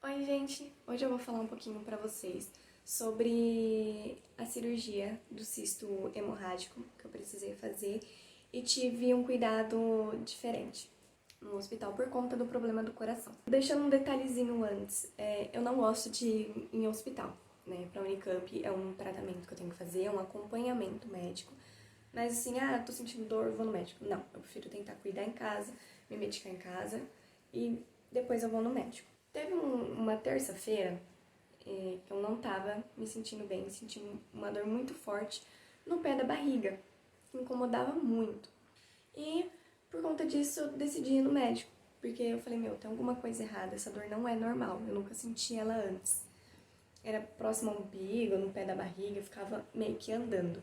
Oi, gente! Hoje eu vou falar um pouquinho pra vocês sobre a cirurgia do cisto hemorrágico que eu precisei fazer e tive um cuidado diferente no hospital por conta do problema do coração. Deixando um detalhezinho antes, eu não gosto de ir em hospital, né? Pra Unicamp é um tratamento que eu tenho que fazer, é um acompanhamento médico. Mas assim, tô sentindo dor, vou no médico. Não, eu prefiro tentar cuidar em casa, me medicar em casa e depois eu vou no médico. Teve uma terça-feira que eu não tava me sentindo bem, senti uma dor muito forte no pé da barriga, que me incomodava muito. E por conta disso eu decidi ir no médico, porque eu falei, tem alguma coisa errada, essa dor não é normal, eu nunca senti ela antes. Era próximo ao umbigo, no pé da barriga, eu ficava meio que andando.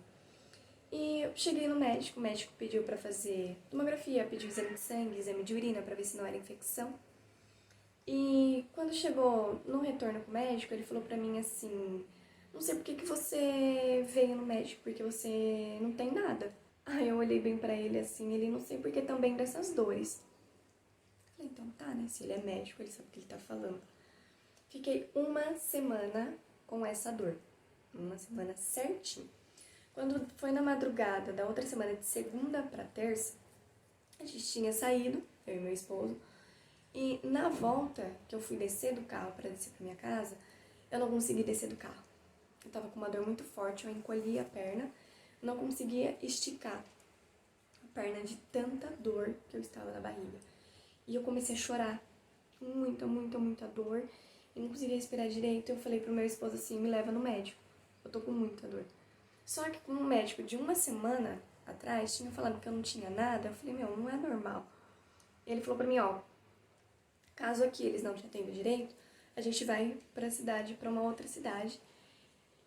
E eu cheguei no médico, o médico pediu pra fazer tomografia, pediu exame de sangue, exame de urina pra ver se não era infecção. E quando chegou no retorno com o médico, ele falou pra mim assim, não sei por que você veio no médico, porque você não tem nada. Aí eu olhei bem pra ele assim, ele não sei por que também dessas dores. Falei, então tá, né, se ele é médico, ele sabe o que ele tá falando. Fiquei uma semana com essa dor, uma semana certinho. Quando foi na madrugada da outra semana, de segunda pra terça, a gente tinha saído, eu e meu esposo, e na volta que eu fui descer do carro para descer para minha casa, eu não consegui descer do carro. Eu tava com uma dor muito forte, eu encolhi a perna, não conseguia esticar a perna de tanta dor que eu estava na barriga. E eu comecei a chorar, muita dor, e não conseguia respirar direito. Eu falei pro meu esposo assim, me leva no médico, eu tô com muita dor. Só que com um médico de uma semana atrás tinha falado que eu não tinha nada, eu falei, não é normal. Ele falou pra mim, caso aqui eles não te atendam direito, a gente vai pra cidade, pra uma outra cidade,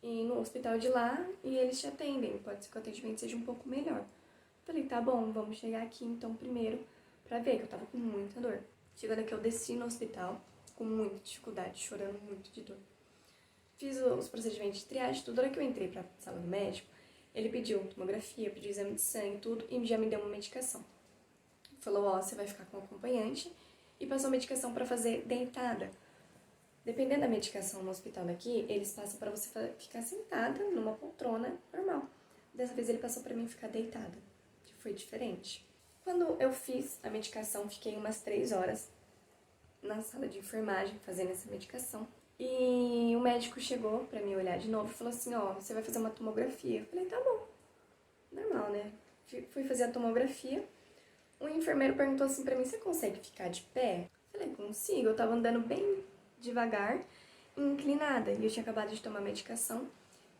e no hospital de lá, e eles te atendem. Pode ser que o atendimento seja um pouco melhor. Falei, tá bom, vamos chegar aqui então primeiro pra ver, que eu tava com muita dor. Chegando aqui, eu desci no hospital com muita dificuldade, chorando muito de dor. Fiz os procedimentos de triagem, tudo. Na hora que eu entrei pra sala do médico, ele pediu tomografia, pediu exame de sangue, tudo, e já me deu uma medicação. Falou, você vai ficar com acompanhante, e passou medicação pra fazer deitada. Dependendo da medicação no hospital daqui, eles passam pra você ficar sentada numa poltrona normal. Dessa vez ele passou pra mim ficar deitada, que foi diferente. Quando eu fiz a medicação, fiquei umas 3 horas na sala de enfermagem fazendo essa medicação. E o médico chegou pra me olhar de novo e falou assim, você vai fazer uma tomografia. Eu falei, tá bom, normal, né? Fui fazer a tomografia. O enfermeiro perguntou assim pra mim, você consegue ficar de pé? Eu falei, consigo, eu tava andando bem devagar, inclinada, e eu tinha acabado de tomar medicação.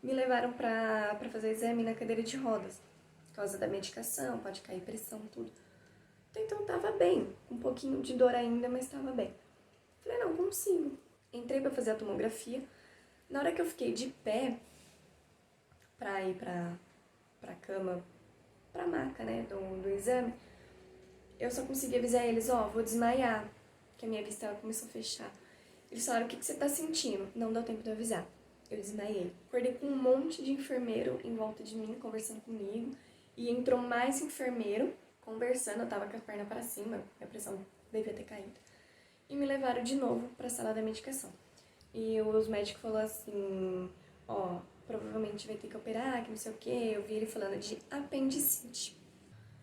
Me levaram pra fazer exame na cadeira de rodas, por causa da medicação, pode cair pressão, tudo. Então tava bem, um pouquinho de dor ainda, mas tava bem. Falei, não, consigo. Entrei pra fazer a tomografia. Na hora que eu fiquei de pé, pra ir pra cama, pra maca, né, do exame, eu só consegui avisar eles, vou desmaiar, que a minha vista começou a fechar. Eles falaram, o que você tá sentindo? Não deu tempo de eu avisar. Eu desmaiei. Acordei com um monte de enfermeiro em volta de mim, conversando comigo. E entrou mais enfermeiro, conversando, eu tava com a perna para cima, minha pressão devia ter caído. E me levaram de novo pra sala da medicação. E os médicos falaram assim, provavelmente vai ter que operar, que não sei o quê. Eu vi ele falando de apendicite.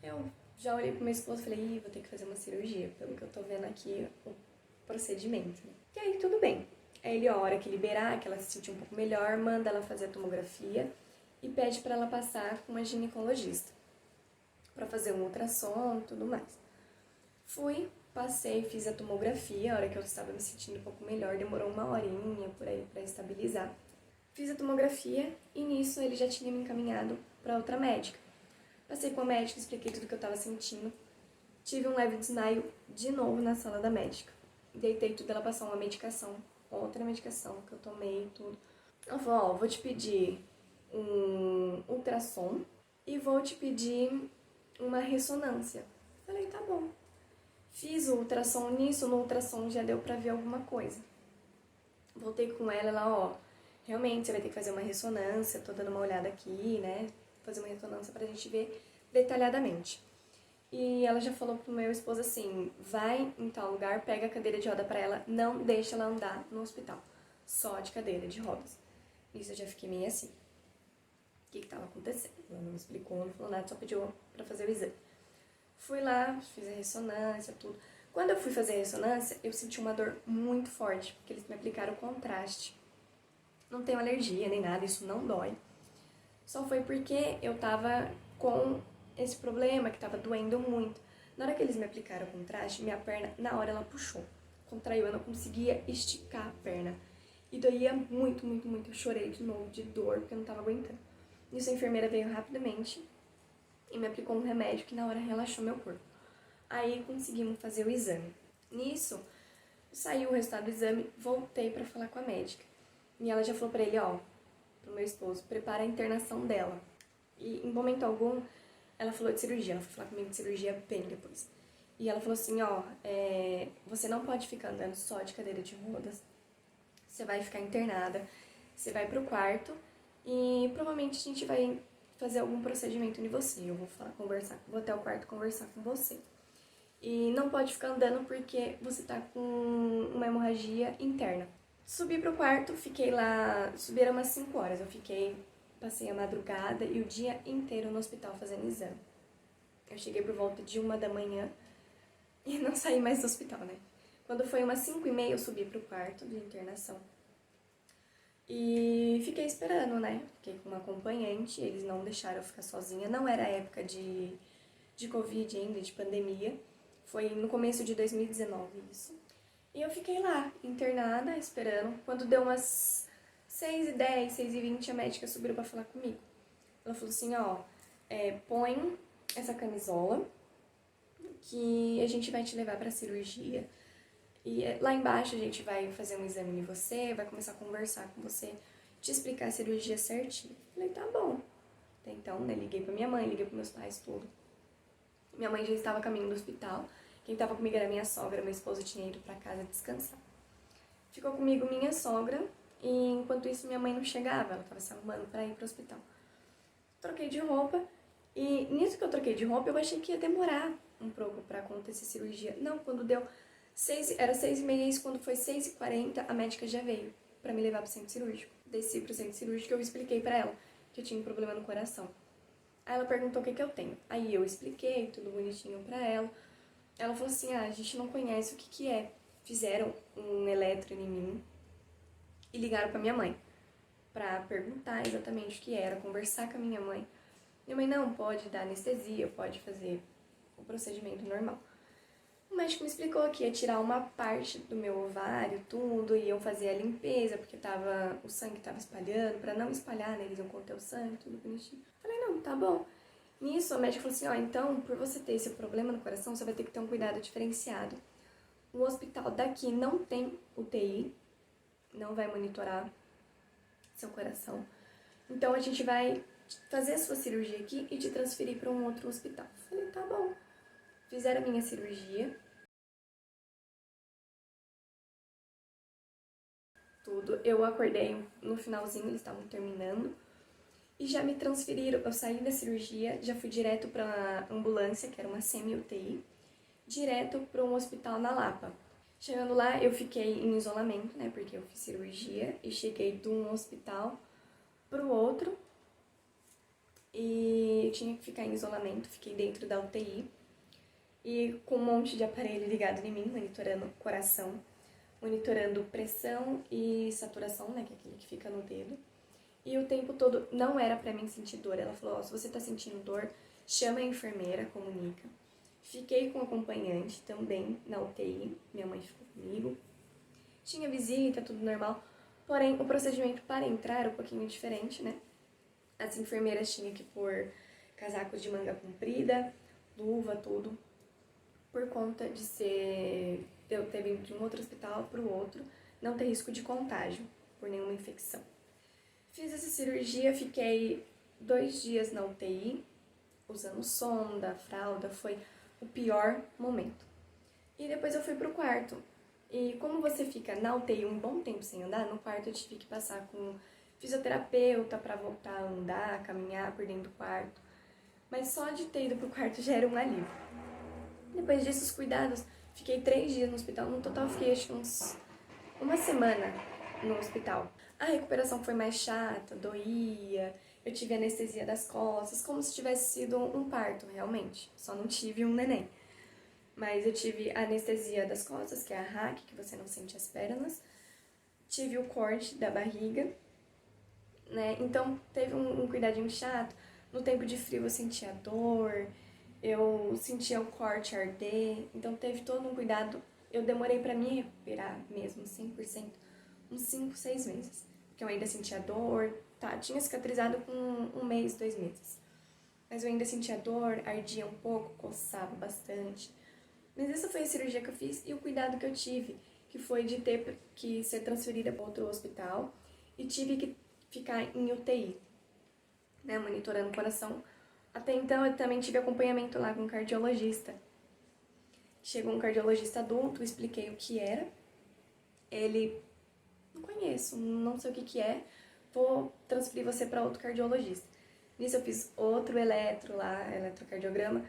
Eu já olhei pro meu esposo e falei, vou ter que fazer uma cirurgia, pelo que eu tô vendo aqui, o procedimento. E aí, tudo bem. Aí ele, a hora que liberar, que ela se sentir um pouco melhor, manda ela fazer a tomografia e pede pra ela passar com uma ginecologista pra fazer um ultrassom e tudo mais. Fui, passei, fiz a tomografia, a hora que eu estava me sentindo um pouco melhor, demorou uma horinha por aí pra estabilizar. Fiz a tomografia e nisso ele já tinha me encaminhado pra outra médica. Passei com a médica, expliquei tudo que eu tava sentindo. Tive um leve desmaio de novo na sala da médica. Deitei tudo, ela passou uma medicação, outra medicação que eu tomei e tudo. Ela falou, vou te pedir um ultrassom e vou te pedir uma ressonância. Falei, tá bom. Fiz o ultrassom nisso, no ultrassom já deu pra ver alguma coisa. Voltei com ela, realmente você vai ter que fazer uma ressonância, tô dando uma olhada aqui, né? Fazer uma ressonância pra gente ver detalhadamente. E ela já falou pro meu esposo assim, vai em tal lugar, pega a cadeira de roda pra ela, não deixa ela andar no hospital, só de cadeira de rodas. Isso eu já fiquei meio assim. O que tava acontecendo? Ela não me explicou, não falou nada, só pediu pra fazer o exame. Fui lá, fiz a ressonância, tudo. Quando eu fui fazer a ressonância, eu senti uma dor muito forte, porque eles me aplicaram contraste. Não tenho alergia nem nada, isso não dói. Só foi porque eu tava com esse problema, que tava doendo muito. Na hora que eles me aplicaram o contraste, minha perna, na hora ela puxou. Contraiu, eu não conseguia esticar a perna. E doía muito, muito, muito. Eu chorei de novo, de dor, porque eu não tava aguentando. Nisso a enfermeira veio rapidamente e me aplicou um remédio que na hora relaxou meu corpo. Aí conseguimos fazer o exame. Nisso, saiu o resultado do exame, voltei pra falar com a médica. E ela já falou pra ele, ó, pro meu esposo, prepara a internação dela. E em momento algum, ela falou de cirurgia, ela foi falar comigo de cirurgia bem depois. E ela falou assim, ó, você não pode ficar andando só de cadeira de rodas, você vai ficar internada, você vai pro quarto e provavelmente a gente vai fazer algum procedimento em você. Eu vou vou até o quarto conversar com você. E não pode ficar andando porque você tá com uma hemorragia interna. Subi pro quarto, fiquei lá, subi era umas 5 horas, passei a madrugada e o dia inteiro no hospital fazendo exame. Eu cheguei por volta de 1 da manhã e não saí mais do hospital, né? Quando foi umas 5h30, eu subi pro quarto de internação. E fiquei esperando, né? Fiquei com uma acompanhante, eles não deixaram eu ficar sozinha. Não era época de Covid ainda, de pandemia. Foi no começo de 2019 isso. E eu fiquei lá, internada, esperando. Quando deu umas 6h10, 6h20, a médica subiu pra falar comigo. Ela falou assim, ó, põe essa camisola que a gente vai te levar pra cirurgia. E lá embaixo a gente vai fazer um exame em você, vai começar a conversar com você, te explicar a cirurgia certinho. Falei, tá bom. Até então, né, liguei pra minha mãe, liguei pros meus pais, tudo. Minha mãe já estava a caminho do hospital. Quem estava comigo era minha sogra, meu esposo tinha ido pra casa descansar. Ficou comigo minha sogra, e enquanto isso minha mãe não chegava, ela estava se arrumando para ir pro hospital. Troquei de roupa, e nisso que eu troquei de roupa, eu achei que ia demorar um pouco para acontecer cirurgia. Não, quando deu era 6h30, isso quando foi 6h40, a médica já veio para me levar pro centro cirúrgico. Desci pro centro cirúrgico e eu expliquei para ela que eu tinha um problema no coração. Aí ela perguntou o que eu tenho. Aí eu expliquei tudo bonitinho pra ela. Ela falou assim, a gente não conhece o que é. Fizeram um eletro em mim e ligaram pra minha mãe pra perguntar exatamente o que era, conversar com a minha mãe. Minha mãe, não, pode dar anestesia, pode fazer o procedimento normal. O médico me explicou que ia tirar uma parte do meu ovário, tudo, iam fazer a limpeza, porque o sangue tava espalhando, pra não espalhar, né, eles iam conter o sangue, tudo bonitinho. Falei, não, tá bom. Nisso, a médica falou assim, então, por você ter esse problema no coração, você vai ter que ter um cuidado diferenciado. O hospital daqui não tem UTI, não vai monitorar seu coração. Então, a gente vai fazer a sua cirurgia aqui e te transferir para um outro hospital. Falei, tá bom. Fizeram a minha cirurgia. Tudo. Eu acordei no finalzinho, eles estavam terminando. E já me transferiram, eu saí da cirurgia, já fui direto para ambulância, que era uma semi-UTI, direto para um hospital na Lapa. Chegando lá, eu fiquei em isolamento, né, porque eu fiz cirurgia, e cheguei de um hospital para o outro, e eu tinha que ficar em isolamento, fiquei dentro da UTI, e com um monte de aparelho ligado em mim, monitorando coração, monitorando pressão e saturação, né, que é aquele que fica no dedo. E o tempo todo não era pra mim sentir dor. Ela falou, se você tá sentindo dor, chama a enfermeira, comunica. Fiquei com o acompanhante também na UTI, minha mãe ficou comigo. Tinha visita, tudo normal. Porém, o procedimento para entrar era um pouquinho diferente, né? As enfermeiras tinham que pôr casacos de manga comprida, luva, tudo. Por conta de eu ter vindo de um outro hospital para o outro, não ter risco de contágio por nenhuma infecção. Fiz essa cirurgia, fiquei 2 dias na UTI, usando sonda, fralda, foi o pior momento. E depois eu fui pro quarto. E como você fica na UTI um bom tempo sem andar, no quarto eu tive que passar com fisioterapeuta para voltar a andar, caminhar por dentro do quarto. Mas só de ter ido pro quarto já era um alívio. Depois disso, os cuidados, fiquei 3 dias no hospital. No total, fiquei acho que uma semana no hospital. A recuperação foi mais chata, doía, eu tive anestesia das costas, como se tivesse sido um parto, realmente. Só não tive um neném. Mas eu tive anestesia das costas, que é a RAC, que você não sente as pernas. Tive o corte da barriga, né? Então teve um cuidadinho chato. No tempo de frio eu sentia dor, eu sentia o corte arder. Então teve todo um cuidado. Eu demorei pra me recuperar mesmo, 100%, uns 5, 6 meses. Porque eu ainda sentia dor, tá? Tinha cicatrizado com 1 mês, 2 meses. Mas eu ainda sentia dor, ardia um pouco, coçava bastante. Mas essa foi a cirurgia que eu fiz e o cuidado que eu tive, que foi de ter que ser transferida para outro hospital e tive que ficar em UTI, né, monitorando o coração. Até então eu também tive acompanhamento lá com um cardiologista. Chegou um cardiologista adulto, expliquei o que era. Ele, não conheço, não sei o que é, vou transferir você para outro cardiologista. Nisso eu fiz outro eletrocardiograma,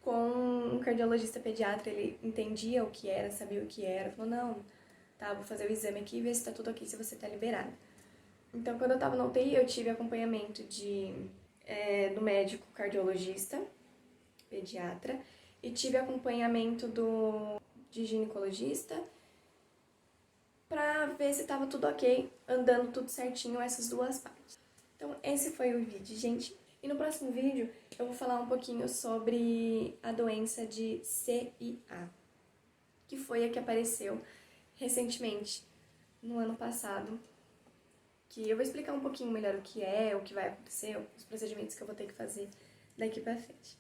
com um cardiologista pediatra. Ele entendia o que era, sabia o que era, falou, não, tá, vou fazer o exame aqui e ver se tá tudo ok, se você tá liberada. Então, quando eu tava na UTI, eu tive acompanhamento do médico cardiologista, pediatra, e tive acompanhamento de ginecologista, pra ver se tava tudo ok, andando tudo certinho, essas duas partes. Então, esse foi o vídeo, gente. E no próximo vídeo, eu vou falar um pouquinho sobre a doença de CIA, que foi a que apareceu recentemente, no ano passado, que eu vou explicar um pouquinho melhor o que é, o que vai acontecer, os procedimentos que eu vou ter que fazer daqui pra frente.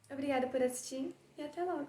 Obrigada por assistir e até logo!